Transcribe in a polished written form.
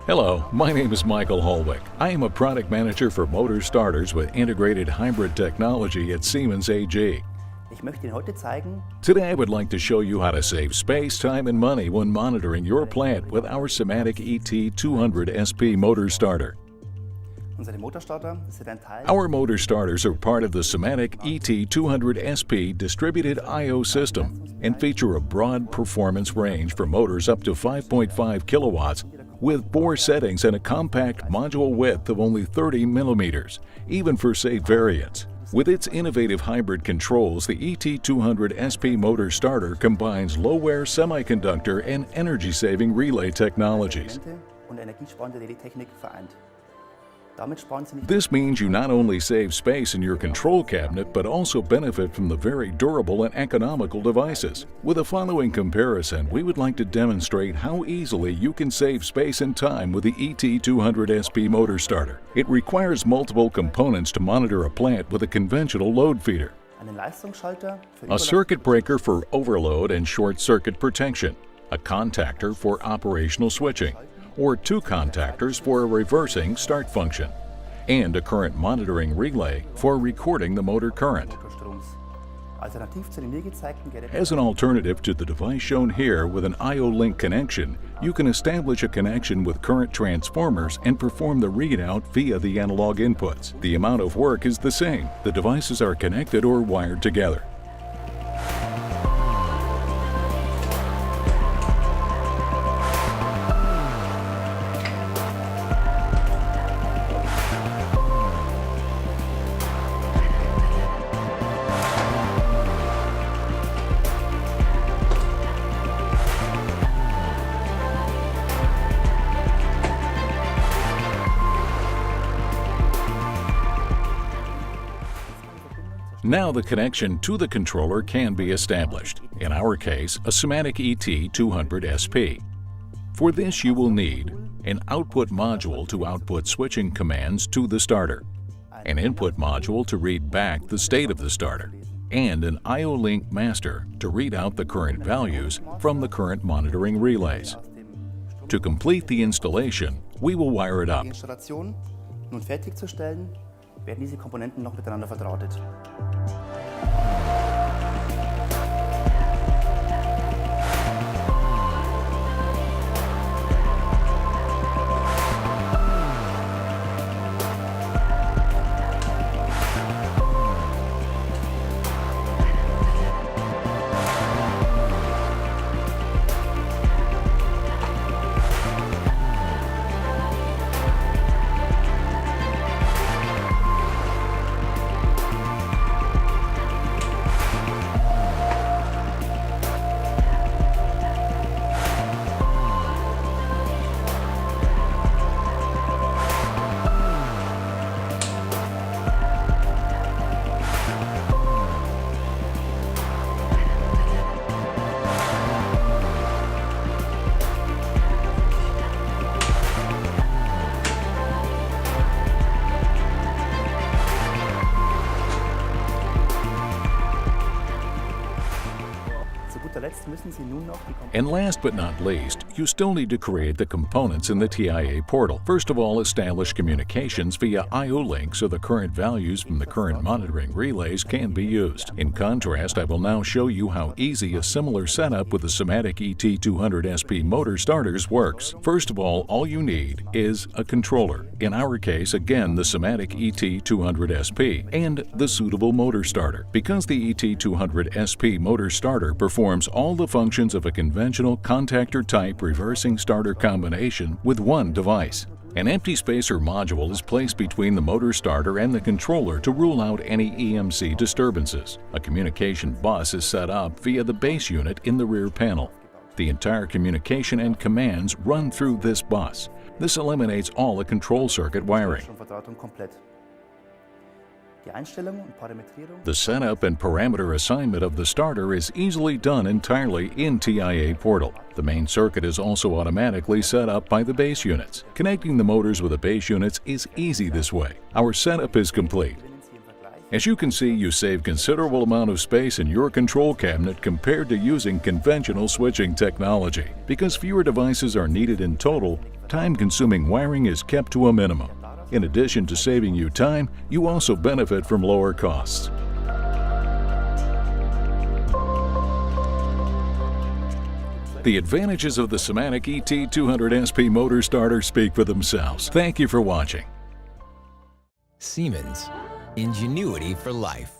Hello, my name is Michael Holwick. I am a product manager for motor starters with integrated hybrid technology at Siemens AG. Ich möchte Ihnen heute zeigen, Today I would like to show you how to save space, time, and money when monitoring your plant with our SIMATIC ET 200 SP motor starter. unsere Motorstarter sind ein Teil Our motor starters are part of the SIMATIC ET 200 SP distributed I/O system and feature a broad performance range for motors up to 5.5 kilowatts with 4 settings and a compact module width of only 30 millimeters, even for safe variants. With its innovative hybrid controls, the ET 200 SP motor starter combines low-wear semiconductor and energy-saving relay technologies. und energiesparende Relais-Technik vereint. Damit sparen Sie nicht This means you not only save space in your control cabinet, but also benefit from the very durable and economical devices. With the following comparison, we would like to demonstrate how easily you can save space and time with the ET 200 SP motor starter. It requires multiple components to monitor a plant with a conventional load feeder, einen Leistungsschalter für a circuit breaker for overload and short circuit protection, a contactor for operational switching, or 2 contactors for a reversing start function, and a current monitoring relay for recording the motor current. Motorstroms. Alternativ zu den mir gezeigten Geräten As an alternative to the device shown here with an I/O-Link connection, you can establish a connection with current transformers and perform the readout via the analog inputs. The amount of work is the same. The devices are connected or wired together. Now the connection to the controller can be established, in our case, a SIMATIC ET 200 SP. For this you will need an output module to output switching commands to the starter, an input module to read back the state of the starter, and an I/O-Link master to read out the current values from the current monitoring relays. To complete the installation, we will wire it up. Die Installation nun fertigzustellen, werden diese Komponenten noch miteinander verdrahtet. Zu guter Letzt müssen Sie nun noch die Komponenten And last but not least, you still need to create the components in the TIA portal. First of all, establish communications via I/O-Link so the current values from the current monitoring relays can be used. In contrast, I will now show you how easy a similar setup with the SIMATIC ET 200 SP motor starters works. First of all you need is a controller. In our case, again, the SIMATIC ET 200 SP and the suitable motor starter. Because the ET 200 SP motor starter performs all the functions of a conventional contactor-type reversing starter combination with one device. An empty spacer module is placed between the motor starter and the controller to rule out any EMC disturbances. A communication bus is set up via the base unit in the rear panel. The entire communication and commands run through this bus. This eliminates all the control circuit wiring. Stromverdrahtung komplett. Die Einstellung und Parametrierung The setup and parameter assignment of the starter is easily done entirely in TIA Portal. The main circuit is also automatically set up by the base units. Connecting the motors with the base units is easy this way. Our setup is complete. gewinnen Sie im Vergleich As you can see, you save considerable amount of space in your control cabinet compared to using conventional switching technology. Because fewer devices are needed in total, time-consuming wiring is kept to a minimum. In addition to saving you time, you also benefit from lower costs. The advantages of the SIMATIC ET 200 SP motor starter speak for themselves. Thank you for watching. Siemens, ingenuity for life.